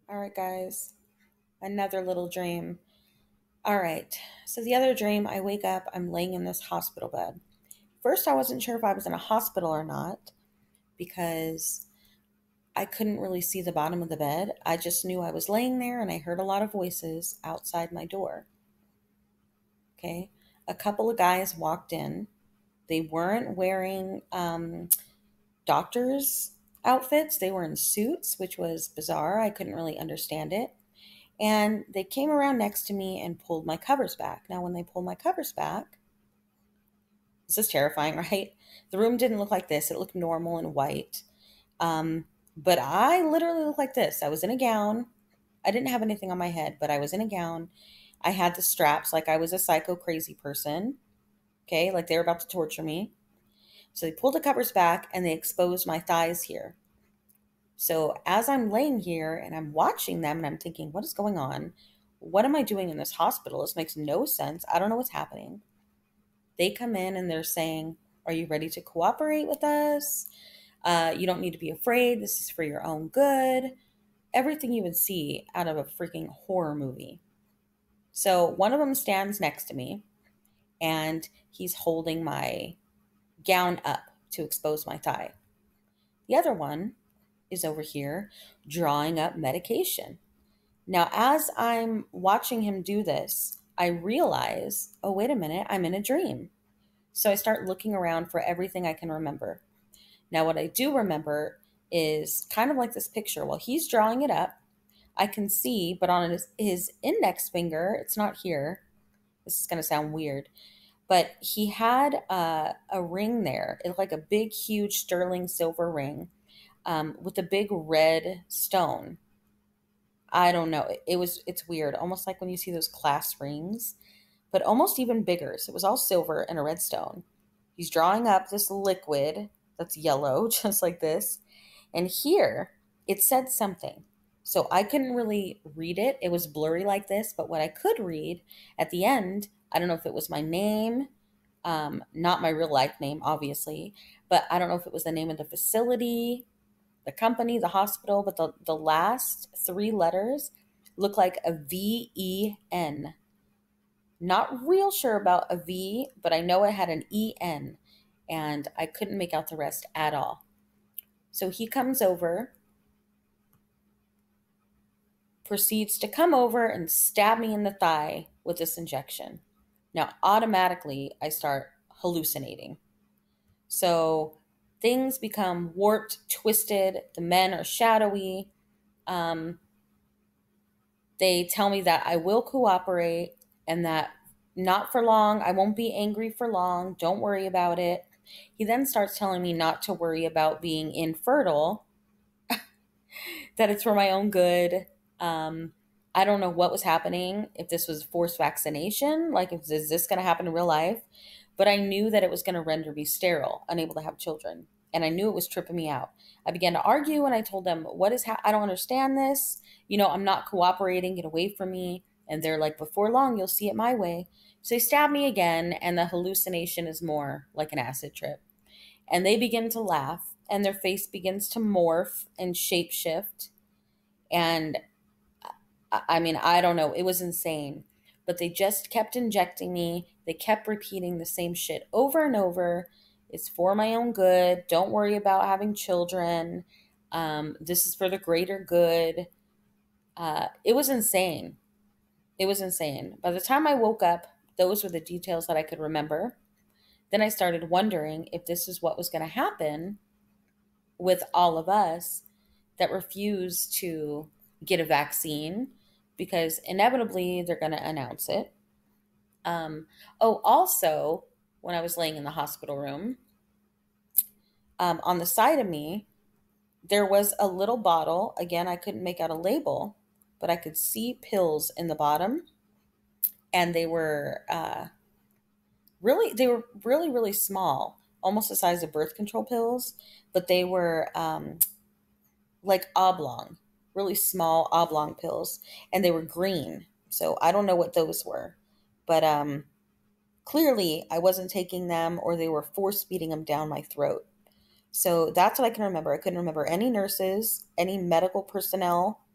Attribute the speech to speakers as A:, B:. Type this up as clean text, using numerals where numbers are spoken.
A: All right, guys, another little dream. All right, so the other dream, I wake up, I'm laying in this hospital bed. First, I wasn't sure if I was in a hospital or not because I couldn't really see the bottom of the bed. I just knew I was laying there and I heard a lot of voices outside my door. Okay, a couple of guys walked in. They weren't wearing doctors' outfits, they were in suits, which was bizarre. I couldn't really understand it. And they came around next to me and pulled my covers back. Now, when they pulled my covers back, this is terrifying, right? The room didn't look like this. It looked normal and white. Um, but I literally looked like this. I was in a gown. I didn't have anything on my head, but I was in a gown. I had the straps like I was a psycho crazy person. Okay, like they were about to torture me. So they pulled the covers back and they exposed my thighs here. So as I'm laying here and I'm watching them and I'm thinking, what is going on? What am I doing in this hospital? This makes no sense. I don't know what's happening. They come in and they're saying, are you ready to cooperate with us? You don't need to be afraid. This is for your own good. Everything you would see out of a freaking horror movie. So one of them stands next to me and he's holding my gown up to expose my thigh. The other one is over here drawing up medication. Now, as I'm watching him do this, I realize, oh, wait a minute, I'm in a dream. So I start looking around for everything I can remember. Now, what I do remember is kind of like this picture. While he's drawing it up, I can see, but on his index finger, it's not here. This is going to sound weird, but he had a ring there. It looked like a big, huge sterling silver ring with a big red stone. I don't know. It's weird, almost like when you see those class rings, but almost even bigger. So it was all silver and a red stone. He's drawing up this liquid that's yellow, just like this. And here it said something. So I couldn't really read it. It was blurry like this, but what I could read at the end, I don't know if it was my name, not my real life name, obviously, but I don't know if it was the name of the facility, the company, the hospital, but the last three letters look like a VEN. Not real sure about a V, but I know it had an EN, and I couldn't make out the rest at all. So he comes over, proceeds to come over and stab me in the thigh with this injection. Now, automatically, I start hallucinating. So things become warped, twisted. The men are shadowy. Um, they tell me that I will cooperate and that not for long, I won't be angry for long. Don't worry about it. He then starts telling me not to worry about being infertile, that it's for my own good. Um, I don't know what was happening, if this was forced vaccination, like if is this going to happen in real life, but I knew that it was going to render me sterile, unable to have children, and I knew it was tripping me out. I began to argue, and I told them, "What is? I don't understand this. I'm not cooperating. Get away from me." And they're like, "Before long, you'll see it my way." So they stab me again, and the hallucination is more like an acid trip. And they begin to laugh, and their face begins to morph and shapeshift. And I mean, I don't know. It was insane. But they just kept injecting me. They kept repeating the same shit over and over. It's for my own good. Don't worry about having children. This is for the greater good. It was insane. It was insane. By the time I woke up, those were the details that I could remember. Then I started wondering if this is what was going to happen with all of us that refuse to get a vaccine because inevitably they're going to announce it. Also, when I was laying in the hospital room, on the side of me, there was a little bottle. Again, I couldn't make out a label, but I could see pills in the bottom, and they were really, really small, almost the size of birth control pills, but they were like oblong, really small oblong pills, and they were green. So I don't know what those were, but clearly I wasn't taking them, or they were force feeding them down my throat. So that's what I can remember. I couldn't remember any nurses, any medical personnel